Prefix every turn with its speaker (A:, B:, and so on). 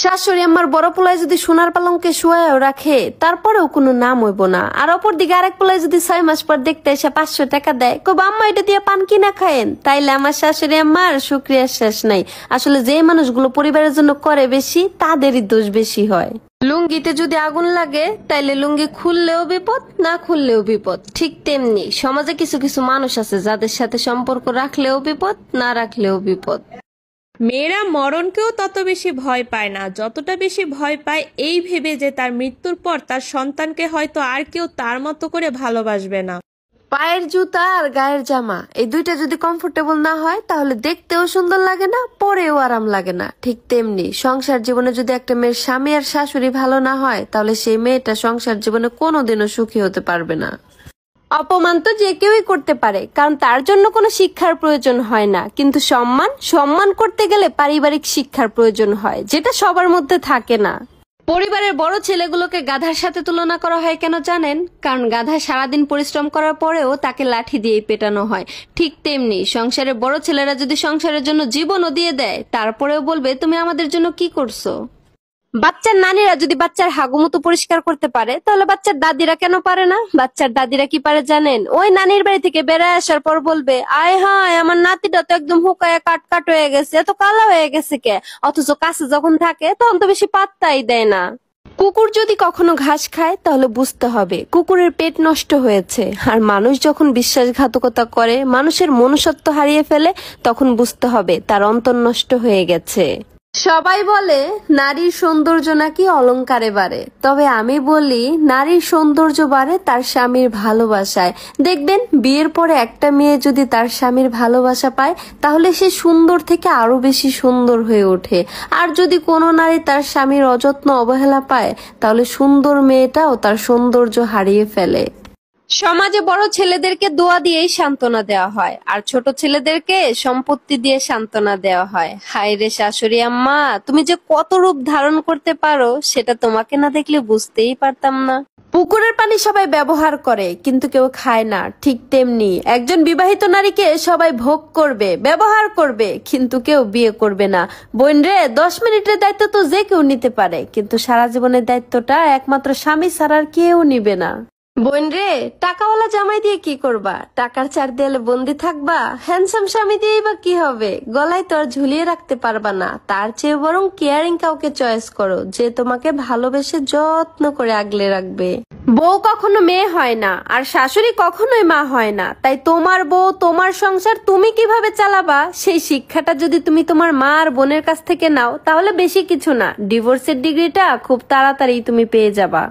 A: শাশুড়ি আমার বড় পোলায় যদি সোনার পালঙ্কে শুয়ায়ও রাখে তারপরেও কোনো নাম হইব না। আর অপর দিকে আরেক পোলায় যদি 6 মাস পর দেখতে এসে 500 টাকা দেয়, কব আম্মা এটা দিয়ে পান কিনা খায়েন। তাইলে আমার শাশুড়ি আম্মার শুকরিয়ার শেষ নাই। আসলে যে মানুষগুলো পরিবারের জন্য করে বেশি তাদেরই দোষ বেশি হয়। লুঙ্গিতে যদি আগুন লাগে তাইলে লুঙ্গি খুললেও বিপদ, না খুললেও বিপদ। ঠিক তেমনি সমাজে কিছু কিছু মানুষ আছে যাদের সাথে সম্পর্ক রাখলেও বিপদ, না রাখলেও বিপদ।
B: মেয়েরা মরণকেও তত বেশি ভয় পায় না যতটা বেশি ভয় পায় এই ভেবে যে তার মৃত্যুর পর তার সন্তানকে হয়তো আর কেউ তার মতো করে ভালোবাসবে না।
A: পায়ের জুতা আর গায়ের জামা এই দুইটা যদি কমফোর্টেবল না হয় তাহলে দেখতেও সুন্দর লাগে না, পরেও আরাম লাগে না। ঠিক তেমনি সংসার জীবনে যদি একটা মেয়ের স্বামী আর শাশুড়ি ভালো না হয় তাহলে সেই মেয়েটা সংসার জীবনে কোনোদিনও সুখী হতে পারবে না। অপমান তো যে কেউই করতে পারে, কারণ তার জন্য কোনো শিক্ষার প্রয়োজন হয় না। কিন্তু সম্মান করতে গেলে পারিবারিক শিক্ষার প্রয়োজন হয়, যেটা সবার মধ্যে থাকে না। পরিবারের বড় ছেলেগুলোকে গাধার সাথে তুলনা করা হয় কেন জানেন? কারণ গাধা সারাদিন পরিশ্রম করার পরেও তাকে লাঠি দিয়েই পেটানো হয়। ঠিক তেমনি সংসারের বড় ছেলেরা যদি সংসারের জন্য জীবনও দিয়ে দেয় তারপরেও বলবে তুমি আমাদের জন্য কি করছো। বাচ্চার নানীরা যদি বাচ্চার হাগুমতো পরিষ্কার করতে পারে তাহলে বাচ্চার দাদিরা কেন পারে না? বাচ্চার দাদিরা কি পারে জানেন? ওই নানির বাড়ি থেকে বেড়ায় আসার পর বলবে আয় হায় আমার নাতিটা তো একদম হুকায় কাট হয়ে গেছে, এত কালো হয়ে গেছে কে। অথচ কাছে যখন থাকে তখন তো বেশি পাত্তাই দেয় না। কুকুর যদি কখনো ঘাস খায় তাহলে বুঝতে হবে কুকুরের পেট নষ্ট হয়েছে। আর মানুষ যখন বিশ্বাসঘাতকতা করে, মানুষের মনুষ্যত্ব হারিয়ে ফেলে, তখন বুঝতে হবে তার অন্তর নষ্ট হয়ে গেছে। সবাই বলে নারীর সৌন্দর্য নাকি অলংকারে বাড়ে, তবে আমি বলি নারীর সৌন্দর্য বাড়ে তার স্বামীর ভালোবাসায়। দেখবেন বিয়ের পরে একটা মেয়ে যদি তার স্বামীর ভালোবাসা পায় তাহলে সে সুন্দর থেকে আরো বেশি সুন্দর হয়ে ওঠে। আর যদি কোনো নারী তার স্বামীর অযত্ন অবহেলা পায় তাহলে সুন্দর মেয়েটাও তার সৌন্দর্য হারিয়ে ফেলে। সমাজে বড় ছেলেদেরকে দোয়া দিয়েই সান্ত্বনা দেওয়া হয় আর ছোট ছেলেদেরকে সম্পত্তি দিয়ে সান্ত্বনা দেওয়া হয়। হায় রে শাশুড়ি আম্মা, তুমি যে কত রূপ ধারণ করতে পারো সেটা তোমাকে না দেখলে বুঝতেই পারতাম না। পুকুরের পানি সবাই ব্যবহার করে কিন্তু কেউ খায় না। ঠিক তেমনি একজন বিবাহিত নারীকে সবাই ভোগ করবে, ব্যবহার করবে, কিন্তু কেউ বিয়ে করবে না। বোন রে, 10 মিনিটের দায়িত্ব তো যে কেউ নিতে পারে, কিন্তু সারা জীবনের দায়িত্বটা একমাত্র স্বামী ছাড়া আর কেউ নিবে না। বোন রে, টাকাওয়ালা জামাই দিয়ে কি করবা? টাকার চার দেয়ালে বন্দি থাকবা? হ্যান্ডসাম স্বামী দিয়েই বা কি হবে? গলায় তো আর ঝুলিয়ে রাখতে পারবা না। তার চেয়ে বরং কেয়ারিং কাউকে চয়েস করো যে তোমাকে ভালোবেসে যত্ন করে আগলে রাখবে। বউ কখনো মেয়ে হয় না আর শাশুড়ি কখনোই মা হয় না। তাই তোমার বউ, তোমার সংসার তুমি কিভাবে চালাবা সেই শিক্ষাটা যদি তুমি তোমার মা আর বোনের কাছ থেকে নাও তাহলে বেশি কিছু না, ডিভোর্সের ডিগ্রিটা খুব তাড়াতাড়ি তুমি পেয়ে যাবা।